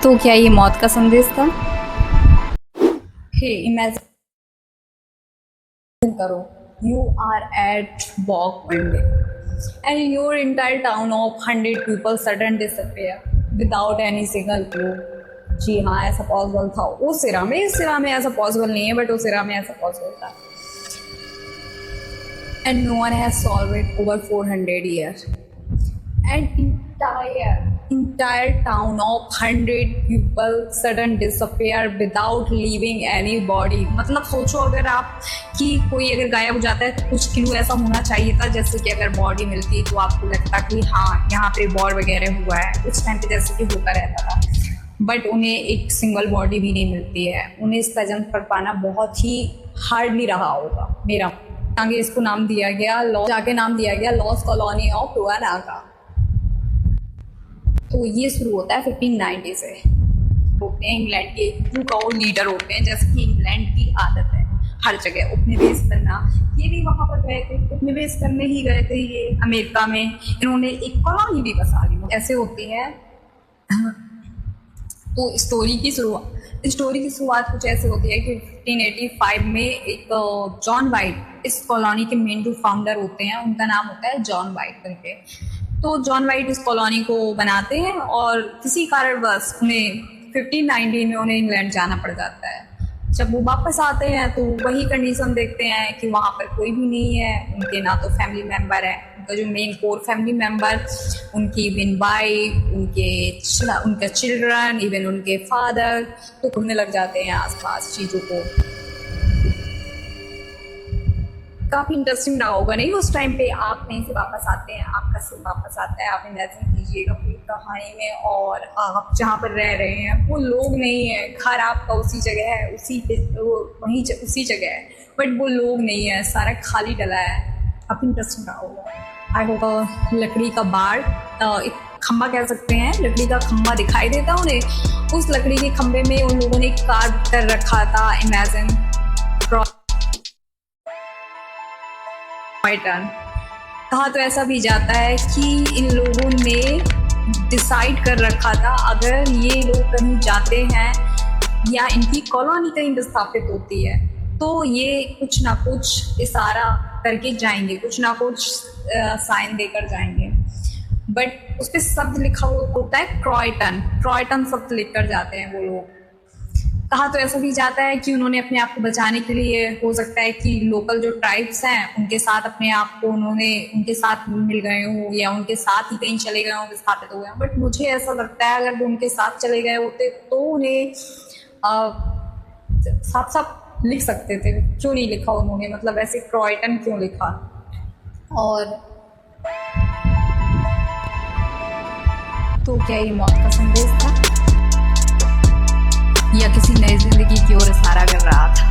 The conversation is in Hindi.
तो क्या ये मौत का संदेश था? हे इमेजिन करो, you are at walk one day and your entire town of 100 people sudden disappear without any single clue. जी हाँ, ऐसा पॉसिबल था उस इरा में। इस इरा में ऐसा पॉसिबल नहीं है, बट उस इरा में ऐसा पॉसिबल था। And no one has solve it over 400 years and entire town of 100 people sudden disappear without leaving any body। मतलब सोचो अगर आप कि कोई अगर गायब हो जाता है तो कुछ क्लू ऐसा होना चाहिए था, जैसे कि अगर बॉडी मिलती तो आपको लगता कि हाँ यहाँ पे वॉर वगैरह हुआ है उस टाइम पे, जैसे कि होता रहता था। बट उन्हें एक सिंगल बॉडी भी नहीं मिलती है। उन्हें इस प्रेजेंट कर पाना बहुत ही हार्डली रहा होगा। मेरा आगे इसको नाम दिया गया लॉस कॉलोनी ऑफ टुआनागा। तो ये शुरू होता है 1590 से। होते हैं इंग्लैंड के टू लीडर होते हैं, जैसे कि इंग्लैंड की आदत है हर जगह उपनिवेश करना। ये भी वहां पर गए थे, उपनिवेश करने ही गए थे ये अमेरिका में। इन्होंने एक कॉलोनी भी बसा ली। ऐसे होती है। तो स्टोरी की शुरुआत कुछ ऐसे होती है कि 1585 में एक जॉन वाइट इस कॉलोनी के मेन जो फाउंडर होते हैं, उनका नाम होता है जॉन वाइट करके। तो जॉन वाइट इस कॉलोनी को बनाते हैं और किसी कारणवश उन्हें 1590 में उन्हें इंग्लैंड जाना पड़ जाता है। जब वो वापस आते हैं तो वही कंडीशन देखते हैं कि वहाँ पर कोई भी नहीं है। उनके ना तो फैमिली मेम्बर है, उनका जो मेन कोर फैमिली मेम्बर, उनकी इवन वाइफ, उनके चिल्ड्रन, इवन उनके फादर, तो घूमने लग जाते हैं आसपास चीज़ों को। काफ़ी इंटरेस्टिंग रहा होगा नहीं उस टाइम पे। आप कहीं से वापस आते हैं, आपका सिर वापस आता है, आप इमेजिन कीजिएगा पूरी कहानी में, और आप जहाँ पर रह रहे हैं वो लोग नहीं है। घर आपका उसी जगह है, उसी जगह है, बट वो लोग नहीं है, सारा खाली डला है। काफ़ी इंटरेस्टिंग रहा होगा। आई होप लकड़ी का बाड़, एक खम्बा कह सकते हैं, लकड़ी का खम्बा दिखाई देता उन्हें। उस लकड़ी के खम्बे में उन लोगों ने कार्व कर रखा था इमेजिन कहा। तो ऐसा भी जाता है कि इन लोगों ने डिसाइड कर रखा था अगर ये लोग कहीं जाते हैं या इनकी कॉलोनी कहीं विस्थापित होती है तो ये कुछ ना कुछ इशारा करके जाएंगे, कुछ ना कुछ साइन देकर जाएंगे। बट उस पर शब्द लिखा होता है क्रॉयटन शब्द लिखकर जाते हैं वो लोग। कहा तो ऐसा भी जाता है कि उन्होंने अपने आप को बचाने के लिए, हो सकता है कि लोकल जो ट्राइब्स हैं उनके साथ अपने आप को उनके साथ मिल गए हों या उनके साथ ही कहीं चले गए हों, विस्थापित हो गए हों। बट मुझे ऐसा लगता है अगर वो उनके साथ चले गए होते तो उन्हें साफ साफ लिख सकते थे। क्यों नहीं लिखा उन्होंने, मतलब ऐसे क्रॉयटन क्यों लिखा? और तो क्या ये मौत का संदेश था या किसी नई जिंदगी की ओर इशारा कर रहा था?